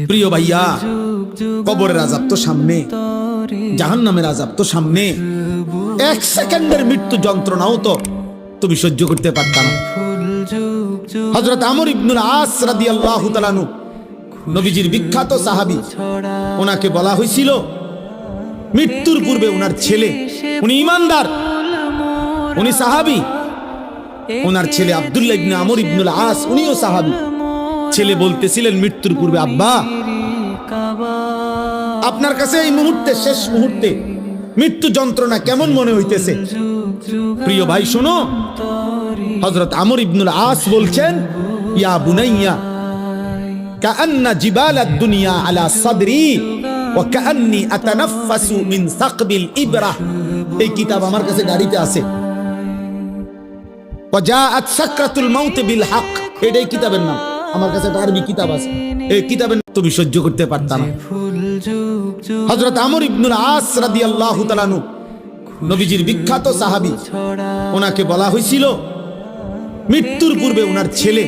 প্রিয় ভাইয়া, কবরের আযাব তো সামনে, জাহান্নামের আযাব তো সামনে। এক সেকেন্ডের মৃত্যু যন্ত্রণাও তো তুমি সহ্য করতে পারতা না। হযরত আমর ইবনুল আস রাদিয়াল্লাহু তাআলা আনহু, নবীজির বিখ্যাত সাহাবী, ওনাকে বলা হয়েছিল মৃত্যুর পূর্বে ওনার ছেলে, উনি ঈমানদার, উনি সাহাবী, ওনার ছেলে আব্দুল্লাহ ইবনে আমর ইবনুল আস, উনিও সাহাবী। ছেলে বলতেছিলেন মৃত্যুর পূর্বে, আব্বা, আপনার কাছে এই মুহূর্তে, শেষ মুহূর্তে মৃত্যু যন্ত্রণা কেমন মনে হইতেছে? প্রিয় ভাই শোনো, হযরত আমর ইবনুল আস বলছেন, ইয়া বুনাইয়া কাআন্না জিবালাদ দুনিয়া আলা সাদরি ওয়া কাআন্নি আতানাফাসু মিন সাকবিল ইবরা। এই কিতাব আমার কাছে গাড়িতে আছে। ওয়া জাআত সাকরাতুল মাউত বিল হক, এটাই কিতাবের নাম। আমার কাছে একটা আরবি কিতাব আছে। এই কিতাবের তুমি সহ্য করতে পারতা না। হযরত আমর ইবনুল আস রাদিয়াল্লাহু তাআলা আনহু, নবীজির বিখ্যাত সাহাবী, ওনাকে বলা হয়েছিল মৃত্যুর পূর্বে ওনার ছেলে,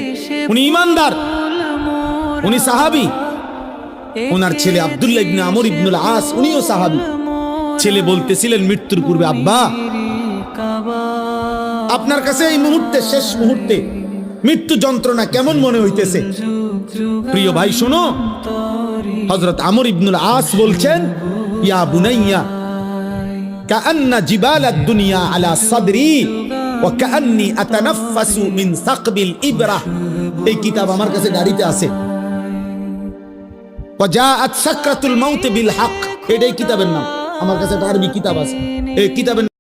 উনি ঈমানদার, উনি সাহাবী, ওনার ছেলে আব্দুল্লাহ ইবনে আমর ইবনুল আস, উনিও সাহাবী। ছেলে বলতেছিলেন মৃত্যুর পূর্বে, আব্বা, আপনার কাছে এই মুহূর্তে, শেষ মুহূর্তে মৃত্যু যন্ত্রণা কেমন মনে হইতেছে? প্রিয় ভাই শোনো, হযরত আমর ইবনুল আস বলছেন, ইয়া বুনাইয়া কাআন্না জিবালাদ দুনিয়া আলা সাদরি ওয়া কাআন্নি আতানাফাসু মিন সাকবিল ইবরা। এই কিতাব আমার কাছে গাড়িতে আছে। ওয়া জাআত সাকরাতুল মাউত বিল হক, এটাই কিতাবের নাম। আমার কাছে একটা আরবি কিতাব আছে। এই কিতাবের